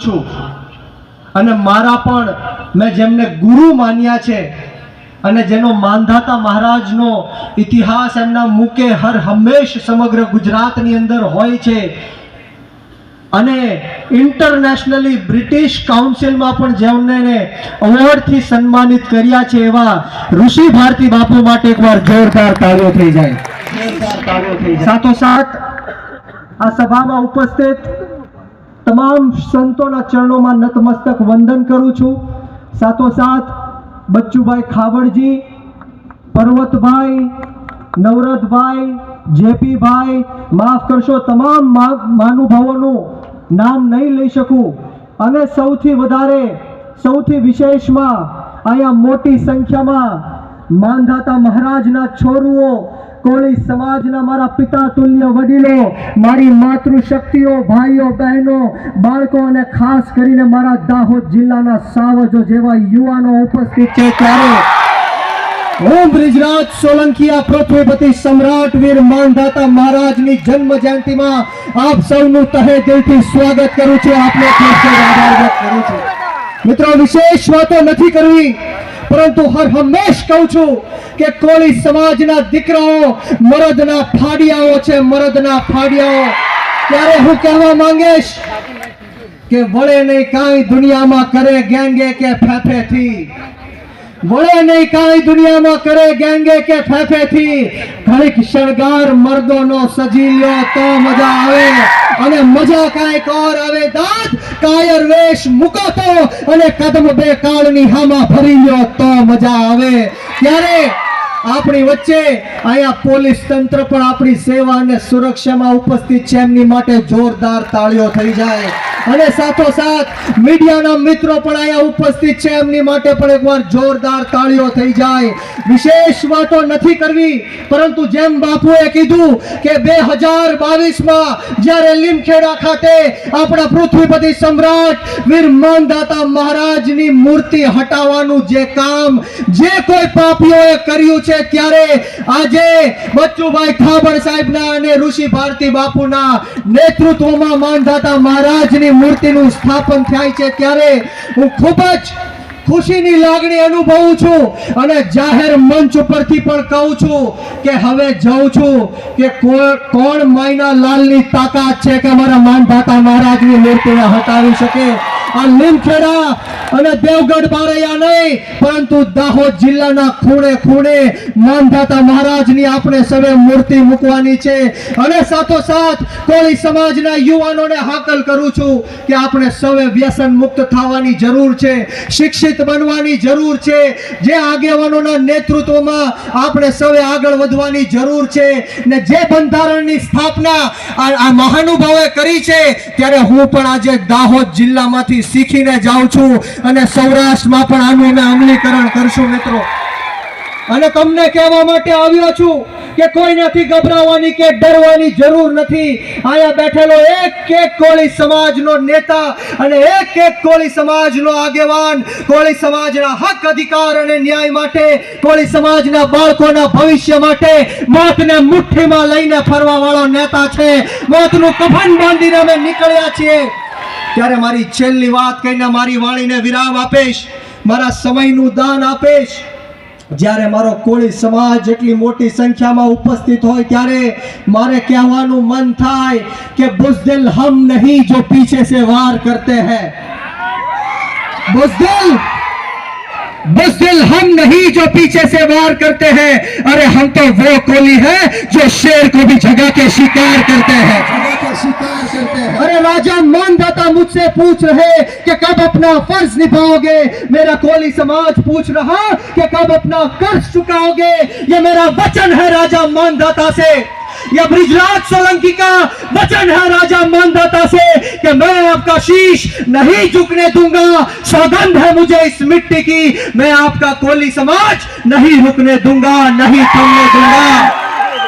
છું અને મારા પણ મેં જેમને ગુરુ માન્યા છે અને જેનો માંધાતા મહારાજનો ઇતિહાસ એમના મુકે હર હંમેશ સમગ્ર ગુજરાતની અંદર હોય છે અને ઇન્ટરનેશનલી બ્રિટિશ કાઉન્સિલમાં પણ જેમને એવોર્ડથી સન્માનિત કર્યા છે એવા ઋષિ ભારતી બાપુ માટે એકવાર જોરદાર તાળીઓ થઈ જાય। સાથોસાથ આ સભામાં ઉપસ્થિત તમામ સંતોના ચરણોમાં નતમસ્તક વંદન કરું છું। સાથોસાથ બચ્ચુભાઈ ખાબડજી, પર્વતભાઈ, નવરતભાઈ, જેપીભાઈ, માફ કરશો તમામ મહાનુભાવોનું નામ નહીં લઈ શકું અને સૌથી વધારે સૌથી વિશેષમાં અહીંયા મોટી સંખ્યામાં માંધાતા મહારાજના છોરુઓ, કોળી સમાજના મારા પિતા તુલ્ય વડીલો, મારી માતૃશક્તિઓ, ભાઈઓ બહેનો, બાળકો અને ખાસ કરીને મારા દાહોદ જિલ્લાના સાવજો જેવા યુવાનો ઉપસ્થિત છે ત્યારે હું બ્રિજરાજ સોલંકીયા પૃથ્વીપતિ સમ્રાટ વીર માંધાતા મહારાજની જન્મ જયંતિમાં આપ સૌનું તહે દિલથી સ્વાગત કરું છું, આપનો ખૂબ ખૂબ આભાર વ્યક્ત કરું છું। મિત્રો, વિશેષ વાતો નથી કરવી પરંતુ હર હંમેશ કહું છું કે કોળી સમાજના દીકરાઓ મરદના ફાડિયાઓ છે, મરદના ફાડિયાઓ। ત્યારે હું કહેવા માંગીશ કે વળે નહીં કાંઈ દુનિયામાં કરે ગેંગે કે ફેફેથી, વળે નહીં કાંઈ દુનિયામાં કરે ગેંગે કે ફેફેથી, ઘડીક શણગાર મર્દોનો સજી લ્યો તો મજા આવે અને મજા કાંઈક ઓર આવે। દાંત કાયર વેશ મૂકો તો અને કદમ બે કાળની હામાં ભરી લ્યો તો મજા આવે। ત્યારે આપણી વચ્ચે અહીંયા પોલીસ તંત્ર પણ આપણી સેવા અને સુરક્ષામાં ઉપસ્થિત છે, એમની માટે જોરદાર તાળીઓ થઈ જાય અને સાથોસાથ મીડિયાના મિત્રો પણ અહીંયા ઉપસ્થિત છે, એમની માટે પણ એકવાર જોરદાર તાળીઓ થઈ જાય। વિશેષ વાતો નથી કરવી પરંતુ જેમ બાપુએ કીધું કે 2022માં જ્યારે લીમખેડા ખાતે આપણા પૃથ્વીપતિ સમ્રાટ વીર માંધાતા મહારાજની મૂર્તિ હટાવવાનું જે કામ જે કોઈ પાપીઓએ કર્યું છે ત્યારે આજે બચ્ચુભાઈ ખાબડ સાહેબના અને ઋષિ ભારતી બાપુના નેતૃત્વમાં માંધાતા મહારાજની મૂર્તિનું સ્થાપન થાય છે ત્યારે હું ખૂબ જ ખુશીની લાગણી અનુભવું છું અને જાહેર મંચ ઉપરથી પણ કહું છું કે હવે જાઉં છું કે કોણ માયના લાલની તાકાત છે કે અમારા માંધાતા મહારાજની મૂર્તિને હટાવી શકે। આ લીમખેડા અને દેવગઢ બારૈયા નહીં પરંતુ દાહોદ જિલ્લાના ખૂણે ખૂણે માંધાતા મહારાજની આપણે સૌએ મૂર્તિ મૂકવાની છે અને સાથોસાથ કોળી સમાજના યુવાનોને હાકલ કરું છું કે આપણે સૌએ વ્યસન મુક્ત થવાની જરૂર છે, શિક્ષિત બનવાની જરૂર છે, જે આગેવાનોના નેતૃત્વમાં આપણે સૌએ આગળ વધવાની જરૂર છે ને જે બંધારણની સ્થાપના આ મહાનુભાવોએ કરી છે ત્યારે હું પણ આજે દાહોદ જિલ્લામાંથી શીખીને જાઉં છું અને સૌરાષ્ટ્રમાં પણ આનું અમે અમલીકરણ કરશું મિત્રો। અને તમને કહેવા માટે આવ્યો છું કે કોઈનાથી ગભરાવાની કે ડરવાની જરૂર નથી। અહીંયા બેઠેલો એક એક કોળી સમાજનો નેતા અને એક એક કોળી સમાજનો આગેવાન કોળી સમાજના હક અધિકાર અને ન્યાય માટે, કોળી સમાજના બાળકોના ભવિષ્ય માટે મોતને મુઠ્ઠીમાં લઈને ફરવા વાળો નેતા છે। મોતનું કફન બાંધીને અમે નીકળ્યા છીએ। ત્યારે મારી છેલ્લી વાત કહીને મારી વાણીને વિરામ આપીશ, મારા સમયનું દાન આપીશ। જ્યારે મારો કોળી સમાજ જેટલી મોટી સંખ્યામાં ઉપસ્થિત હોય ત્યારે મારે કહેવાનું મન થાય કે બુઝદિલ હમ નહીં જો પીછે સે વાર કરતે हैं, बुज़दिल हम नहीं जो पीछे से वार करते हैं, अरे हम तो वो कोली है जो शेर को भी जगह के शिकार करते हैं। अरे राजा मानधाता मुझसे पूछ रहे कि कब अपना फर्ज निभाओगे, मेरा कोली समाज पूछ रहा कि कब अपना कर्ज चुकाओगे। ये मेरा वचन है राजा मानधाता से, यह बृजराज सोलंकी का वचन है राजा मानधाता से कि मैं आपका शीश नहीं झुकने दूंगा। सौगंध है मुझे इस मिट्टी की, मैं आपका कोली समाज नहीं रुकने दूंगा, नहीं थमने दूंगा।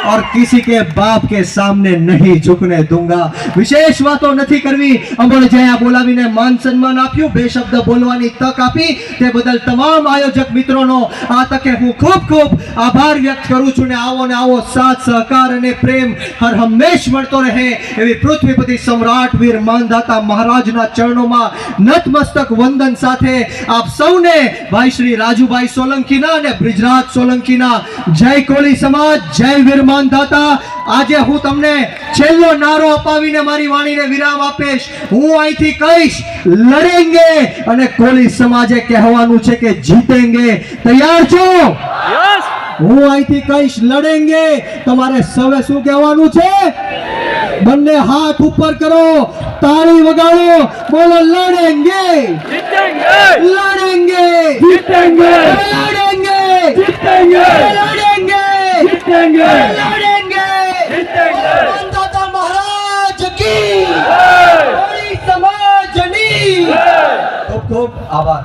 और किसी के बाप के सामने नहीं झुकने दूंगा. વિશેષ વાતો નથી કરવી. અમોને જ્યાં બોલાવીને માન સન્માન આપ્યું, બે શબ્દ બોલવાની તક આપી, તે બદલ તમામ આયોજક મિત્રોનો આ તકે હું ખૂબ ખૂબ આભાર વ્યક્ત કરું છું. ને આવો સાથ સહકાર અને પ્રેમ હર હંમેશ મળતો રહે એવી પૃથ્વીપતિ સમ્રાટ વીર માનધાતા મહારાજના ચરણોમાં નતમસ્તક વંદન સાથે આપ સૌને ભાઈ શ્રી રાજુભાઈ સોલંકીના અને બ્રિજરાજ સોલંકીના જય કોળી સમાજ, જય વીર માનધાતા. આજે હું તમને છેલ્લો નારો અપાવીને મારી વાણીને વિરામ આપીશ. હું અહીંથી કહીશ લડેંગે, અને કોળી સમાજે કહેવાનું છે કે જીતેંગે. તૈયાર છો? હું અહીંથી કહીશ લડેંગે, તમારે સૌએ શું કહેવાનું છે? બંને હાથ ઉપર કરો, તાળી વગાડો, બોલો લડેંગે, લડેંગે, લડેંગે, લડેંગે, લડેંગે. માનધાતા મહારાજ કી, કોળી સમાજની ખૂબ ખૂબ આભાર.